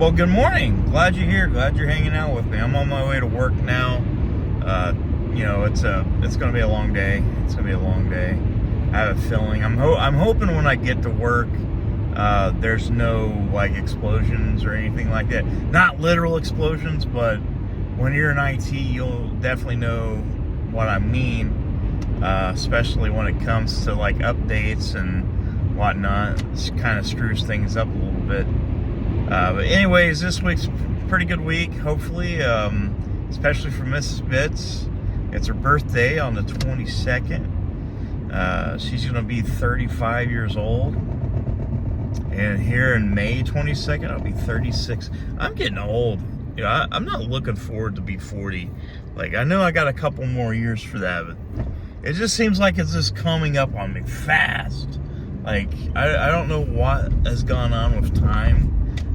Well, good morning. Glad you're here. Glad you're hanging out with me. I'm on my way to work now. It's going to be a long day. It's going to be a long day. I have a feeling. I'm hoping when I get to work, there's no like explosions or anything like that. Not literal explosions, but when you're in IT, you'll definitely know what I mean. Especially when it comes to like updates and whatnot. It kind of screws things up a little bit. But anyways, this week's a pretty good week, hopefully, especially for Mrs. Bitts. It's her birthday on the 22nd. She's going to be 35 years old. And here in May 22nd, I'll be 36. I'm getting old. You know, I'm not looking forward to be 40. Like, I know I got a couple more years for that, but it just seems like it's just coming up on me fast. Like, I don't know what has gone on with time.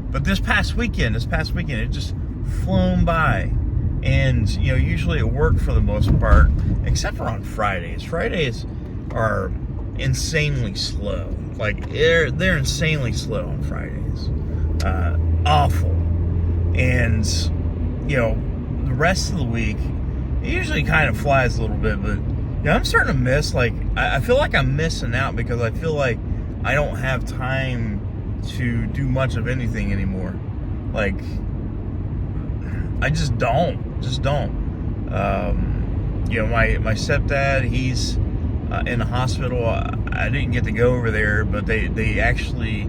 But this past weekend, it just flown by. And, you know, usually at work for the most part, except for on Fridays. Fridays are insanely slow. Like, they're insanely slow on Fridays. Awful. And, you know, the rest of the week, it usually kind of flies a little bit. But, you know, I'm starting to miss, like, I feel like I'm missing out because I feel like I don't have time to do much of anything anymore. Like, I just don't. You know, my stepdad, he's in the hospital. I didn't get to go over there, but they actually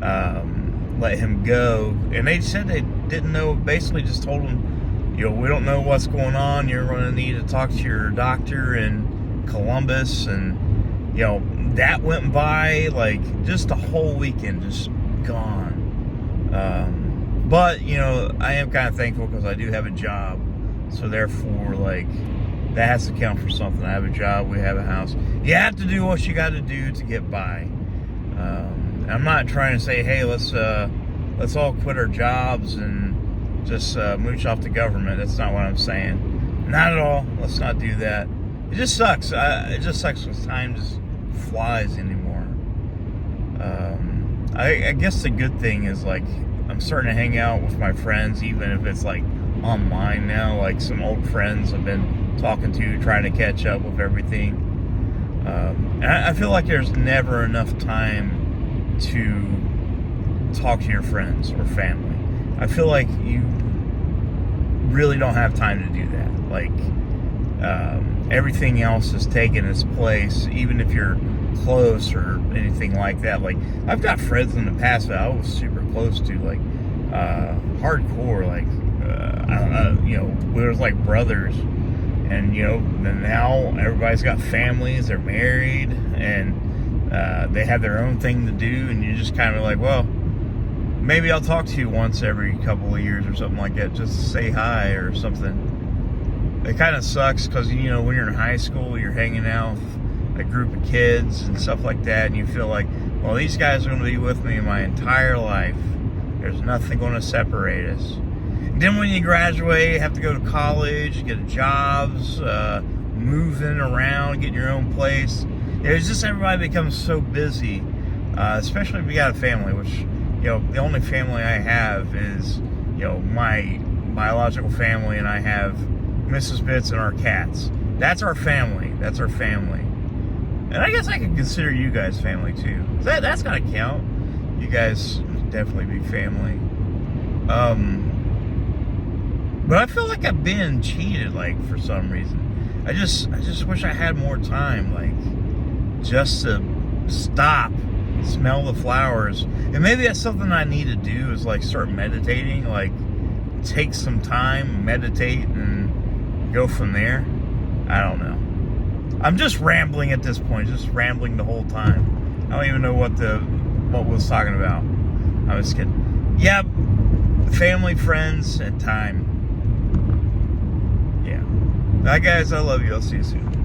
let him go, and they said they didn't know. Basically, just told him, you know, we don't know what's going on. You're going to need to talk to your doctor in Columbus, and you know, that went by like just the whole weekend, just gone. But you know, I am kind of thankful because I do have a job, so therefore, like, that has to count for something. I have a job, we have a house. You have to do what you got to do to get by. I'm not trying to say, hey, let's all quit our jobs and just mooch off the government. That's not what I'm saying. Not at all. Let's not do that. It just sucks. It just sucks because time just flies anymore. I guess the good thing is, like, I'm starting to hang out with my friends, even if it's like online now. Like, some old friends I've been talking to, trying to catch up with everything. And I feel like there's never enough time to talk to your friends or family. I feel like you really don't have time to do that. Like, everything else is taking its place, even if you're close or anything like that. Like, I've got friends in the past that I was super close to, like, hardcore, like, I don't know, you know, we were like brothers. And, you know, now everybody's got families, they're married, and they have their own thing to do, and you're just kind of like, well, maybe I'll talk to you once every couple of years or something like that, just to say hi or something. It kind of sucks because, you know, when you're in high school, you're hanging out with a group of kids and stuff like that, and you feel like, well, these guys are going to be with me my entire life. There's nothing going to separate us. Then when you graduate, you have to go to college, get jobs, moving around, getting your own place. It's just everybody becomes so busy, especially if you got a family, which, you know, the only family I have is, you know, my biological family, and I have Mrs. Bitts and our cats. That's our family. That's our family. And I guess I could consider you guys family too. That's got to count. You guys definitely be family. But I feel like I've been cheated, like, for some reason. I just wish I had more time, like, just to stop, smell the flowers. And maybe that's something I need to do, is like start meditating, like take some time, meditate, and go from there. I don't know. I'm just rambling at this point, just rambling the whole time. I don't even know what we was talking about. I was kidding. Yeah, family, friends, and time. Yeah. Bye, guys. I love you. I'll see you soon.